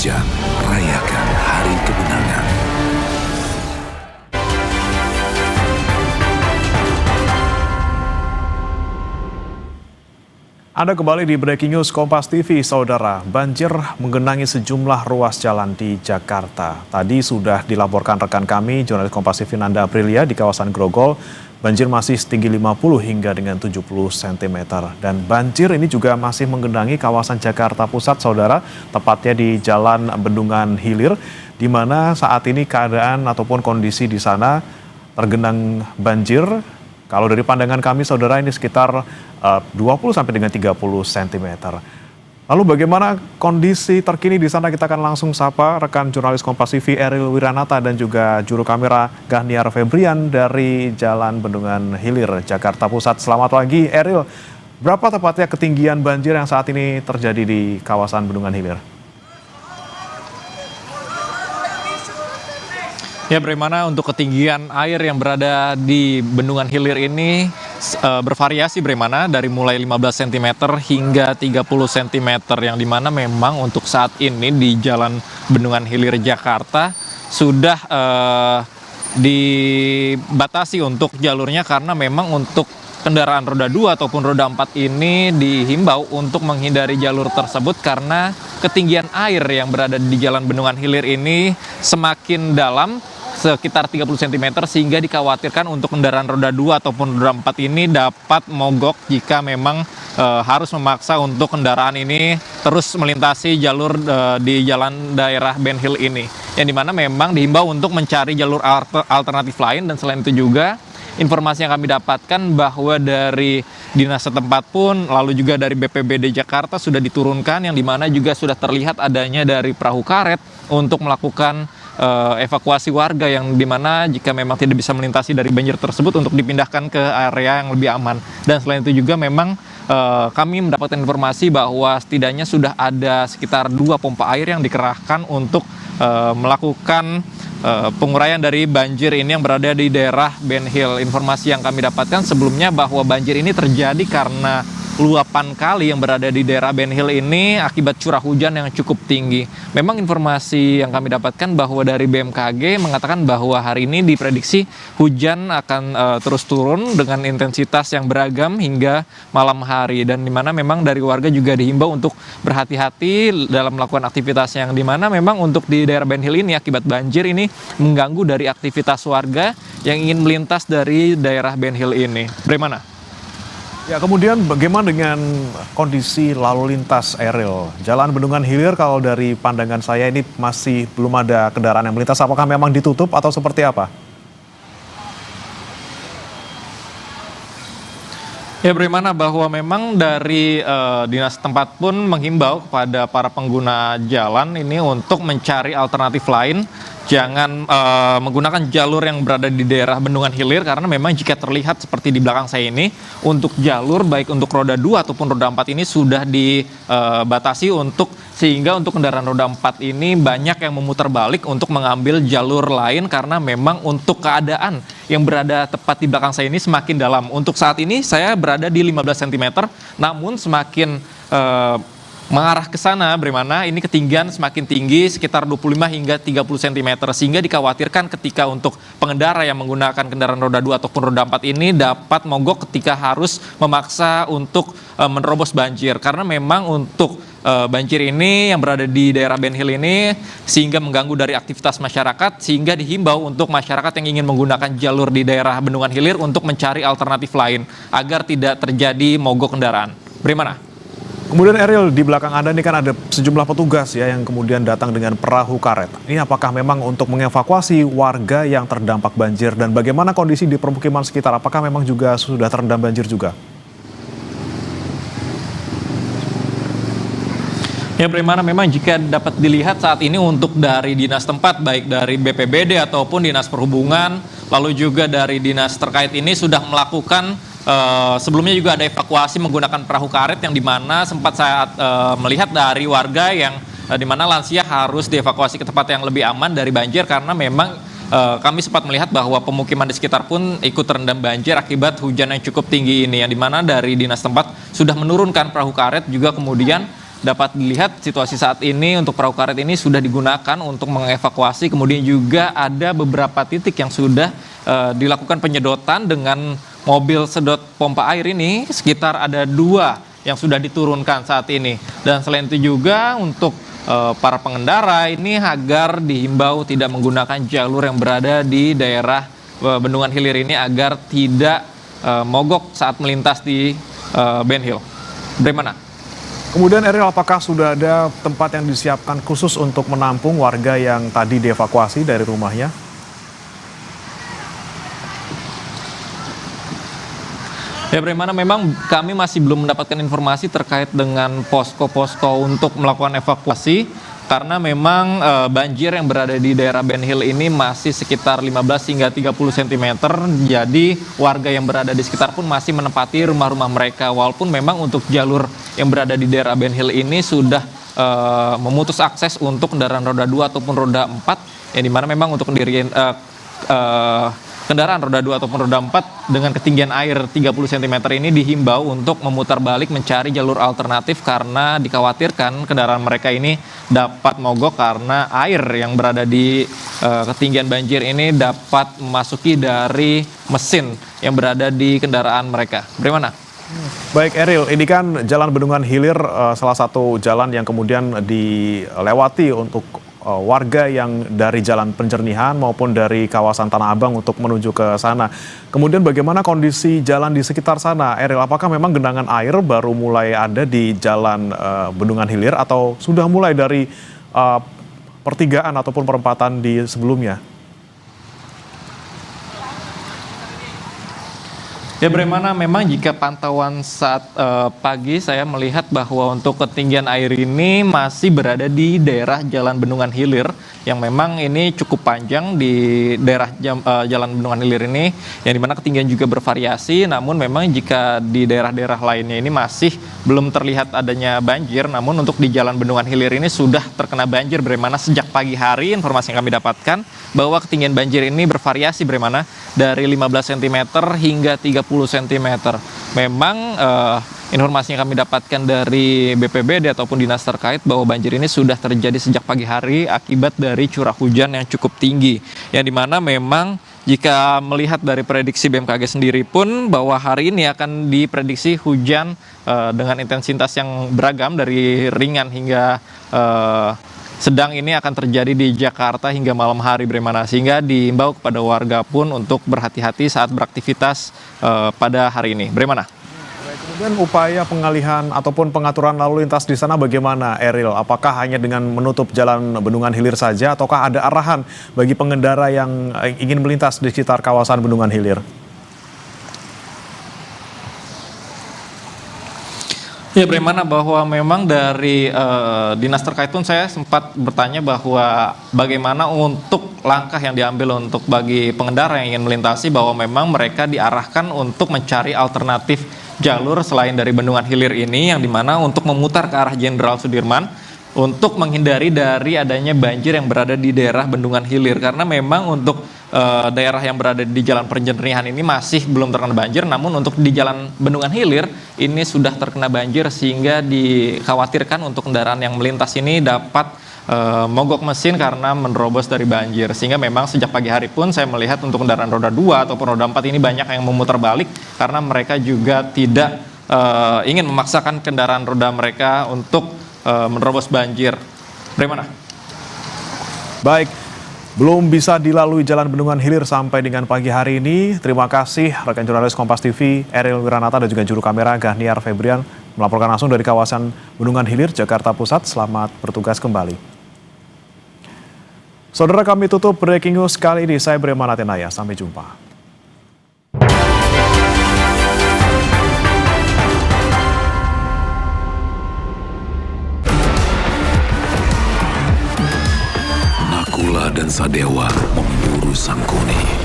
hujan, rayakan hari kemenangan. Anda kembali di Breaking News Kompas TV, Saudara. Banjir menggenangi sejumlah ruas jalan di Jakarta. Tadi sudah dilaporkan rekan kami, jurnalis Kompas TV Nanda Aprilia di kawasan Grogol. Banjir masih setinggi 50 hingga dengan 70 cm. Dan banjir ini juga masih menggenangi kawasan Jakarta Pusat, Saudara. Tepatnya di Jalan Bendungan Hilir, di mana saat ini keadaan ataupun kondisi di sana tergenang banjir. Kalau dari pandangan kami, Saudara, ini sekitar 20 sampai dengan 30 cm. Lalu bagaimana kondisi terkini di sana? Kita akan langsung sapa rekan jurnalis Kompas TV Eril Wiranata dan juga juru kamera Gahniar Febrian dari Jalan Bendungan Hilir, Jakarta Pusat. Selamat pagi, Eril. Berapa tepatnya ketinggian banjir yang saat ini terjadi di kawasan Bendungan Hilir? Ya, bagaimana untuk ketinggian air yang berada di Bendungan Hilir ini bervariasi, bagaimana dari mulai 15 cm hingga 30 cm, yang dimana memang untuk saat ini di Jalan Bendungan Hilir Jakarta sudah dibatasi untuk jalurnya, karena memang untuk kendaraan roda 2 ataupun roda 4 ini dihimbau untuk menghindari jalur tersebut karena ketinggian air yang berada di Jalan Bendungan Hilir ini semakin dalam, sekitar 30 cm, sehingga dikhawatirkan untuk kendaraan roda 2 ataupun roda 4 ini dapat mogok jika memang harus memaksa untuk kendaraan ini terus melintasi jalur di jalan daerah Ben Hill ini, yang dimana memang dihimbau untuk mencari jalur alternatif lain. Dan selain itu juga informasi yang kami dapatkan bahwa dari dinas setempat pun, lalu juga dari BPBD Jakarta sudah diturunkan, yang dimana juga sudah terlihat adanya dari perahu karet untuk melakukan evakuasi warga, yang dimana jika memang tidak bisa melintasi dari banjir tersebut untuk dipindahkan ke area yang lebih aman. Dan selain itu juga memang kami mendapatkan informasi bahwa setidaknya sudah ada sekitar 2 pompa air yang dikerahkan untuk melakukan penguraian dari banjir ini yang berada di daerah Ben Hill. Informasi yang kami dapatkan sebelumnya bahwa banjir ini terjadi karena luapan kali yang berada di daerah Ben Hill ini akibat curah hujan yang cukup tinggi. Memang informasi yang kami dapatkan bahwa dari BMKG mengatakan bahwa hari ini diprediksi hujan akan terus turun dengan intensitas yang beragam hingga malam hari, dan dimana memang dari warga juga dihimbau untuk berhati-hati dalam melakukan aktivitas, yang dimana memang untuk di daerah Ben Hill ini akibat banjir ini mengganggu dari aktivitas warga yang ingin melintas dari daerah Ben Hill ini. Bagaimana? Ya, kemudian bagaimana dengan kondisi lalu lintas, Eril? Jalan Bendungan Hilir, kalau dari pandangan saya ini masih belum ada kendaraan yang melintas. Apakah memang ditutup atau seperti apa? Ya, bagaimana bahwa memang dari dinas tempat pun menghimbau kepada para pengguna jalan ini untuk mencari alternatif lain. Jangan menggunakan jalur yang berada di daerah Bendungan Hilir, karena memang jika terlihat seperti di belakang saya ini, untuk jalur baik untuk roda 2 ataupun roda 4 ini sudah dibatasi sehingga untuk kendaraan roda 4 ini banyak yang memutar balik untuk mengambil jalur lain, karena memang untuk keadaan yang berada tepat di belakang saya ini semakin dalam. Untuk saat ini saya berada di 15 cm, namun semakin mengarah ke sana, bagaimana ini ketinggian semakin tinggi sekitar 25 hingga 30 cm, sehingga dikhawatirkan ketika untuk pengendara yang menggunakan kendaraan roda 2 ataupun roda 4 ini dapat mogok ketika harus memaksa untuk menerobos banjir, karena memang untuk banjir ini yang berada di daerah Ben Hill ini sehingga mengganggu dari aktivitas masyarakat, sehingga dihimbau untuk masyarakat yang ingin menggunakan jalur di daerah Bendungan Hilir untuk mencari alternatif lain agar tidak terjadi mogok kendaraan. Bagaimana? Kemudian, Eril, di belakang Anda ini kan ada sejumlah petugas ya yang kemudian datang dengan perahu karet. Ini apakah memang untuk mengevakuasi warga yang terdampak banjir, dan bagaimana kondisi di permukiman sekitar? Apakah memang juga sudah terendam banjir juga? Ya, bagaimana memang jika dapat dilihat saat ini untuk dari dinas tempat, baik dari BPBD ataupun dinas perhubungan, lalu juga dari dinas terkait ini sudah melakukan sebelumnya juga ada evakuasi menggunakan perahu karet, yang dimana sempat saya melihat dari warga yang dimana lansia harus dievakuasi ke tempat yang lebih aman dari banjir, karena memang kami sempat melihat bahwa pemukiman di sekitar pun ikut terendam banjir akibat hujan yang cukup tinggi ini, yang dimana dari dinas tempat sudah menurunkan perahu karet juga kemudian dapat dilihat situasi saat ini untuk perahu karet ini sudah digunakan untuk mengevakuasi. Kemudian juga ada beberapa titik yang sudah dilakukan penyedotan dengan mobil sedot pompa air ini. Sekitar ada 2 yang sudah diturunkan saat ini. Dan selain itu juga untuk para pengendara ini agar dihimbau tidak menggunakan jalur yang berada di daerah Bendungan Hilir ini agar tidak mogok saat melintas di Ben Hill. Bagaimana? Kemudian Eril, apakah sudah ada tempat yang disiapkan khusus untuk menampung warga yang tadi dievakuasi dari rumahnya? Ya, bagaimana memang kami masih belum mendapatkan informasi terkait dengan posko-posko untuk melakukan evakuasi karena memang banjir yang berada di daerah Ben Hill ini masih sekitar 15 hingga 30 cm. Jadi warga yang berada di sekitar pun masih menempati rumah-rumah mereka. Walaupun memang untuk jalur yang berada di daerah Ben Hill ini sudah memutus akses untuk kendaraan roda 2 ataupun roda 4, yang dimana memang untuk kendaraan roda 2 ataupun roda 4 dengan ketinggian air 30 cm ini dihimbau untuk memutar balik mencari jalur alternatif karena dikhawatirkan kendaraan mereka ini dapat mogok karena air yang berada di ketinggian banjir ini dapat memasuki dari mesin yang berada di kendaraan mereka. Bagaimana? Baik Eril, ini kan Jalan Bendungan Hilir salah satu jalan yang kemudian dilewati untuk warga yang dari Jalan Penjernihan maupun dari kawasan Tanah Abang untuk menuju ke sana. Kemudian bagaimana kondisi jalan di sekitar sana, Eril? Apakah memang genangan air baru mulai ada di Jalan Bendungan Hilir atau sudah mulai dari pertigaan ataupun perempatan di sebelumnya? Ya, bagaimana memang jika pantauan saat pagi saya melihat bahwa untuk ketinggian air ini masih berada di daerah Jalan Bendungan Hilir yang memang ini cukup panjang di daerah Jalan Bendungan Hilir ini, yang dimana ketinggian juga bervariasi. Namun memang jika di daerah-daerah lainnya ini masih belum terlihat adanya banjir, namun untuk di Jalan Bendungan Hilir ini sudah terkena banjir. Bagaimana sejak pagi hari informasi yang kami dapatkan bahwa ketinggian banjir ini bervariasi bagaimana dari 15 cm hingga 30 cm. Memang informasi yang kami dapatkan dari BPBD ataupun dinas terkait bahwa banjir ini sudah terjadi sejak pagi hari akibat dari curah hujan yang cukup tinggi. Yang dimana memang jika melihat dari prediksi BMKG sendiri pun bahwa hari ini akan diprediksi hujan dengan intensitas yang beragam dari ringan hingga sedang ini akan terjadi di Jakarta hingga malam hari, bagaimana sehingga diimbau kepada warga pun untuk berhati-hati saat beraktivitas pada hari ini. Bagaimana? Kemudian upaya pengalihan ataupun pengaturan lalu lintas di sana bagaimana, Eril? Apakah hanya dengan menutup Jalan Bendungan Hilir saja ataukah ada arahan bagi pengendara yang ingin melintas di sekitar kawasan Bendungan Hilir? Ya, bagaimana bahwa memang dari dinas terkait pun saya sempat bertanya bahwa bagaimana untuk langkah yang diambil untuk bagi pengendara yang ingin melintasi, bahwa memang mereka diarahkan untuk mencari alternatif jalur selain dari Bendungan Hilir ini, yang dimana untuk memutar ke arah Jenderal Sudirman untuk menghindari dari adanya banjir yang berada di daerah Bendungan Hilir. Karena memang untuk daerah yang berada di Jalan Penjernihan ini masih belum terkena banjir, namun untuk di Jalan Bendungan Hilir ini sudah terkena banjir sehingga dikhawatirkan untuk kendaraan yang melintas ini dapat mogok mesin karena menerobos dari banjir. Sehingga memang sejak pagi hari pun saya melihat untuk kendaraan roda 2 ataupun roda 4 ini banyak yang memutar balik karena mereka juga tidak ingin memaksakan kendaraan roda mereka untuk menerobos banjir. Bagaimana? Baik, belum bisa dilalui Jalan Bendungan Hilir sampai dengan pagi hari ini. Terima kasih rekan jurnalis Kompas TV Eril Wiranata dan juga juru kamera Gahniar Febrian melaporkan langsung dari kawasan Bendungan Hilir, Jakarta Pusat. Selamat bertugas kembali. Saudara, kami tutup breaking news kali ini. Saya Breman Atenaya. Sampai jumpa. Nakula dan Sadewa memburu Sangkuni.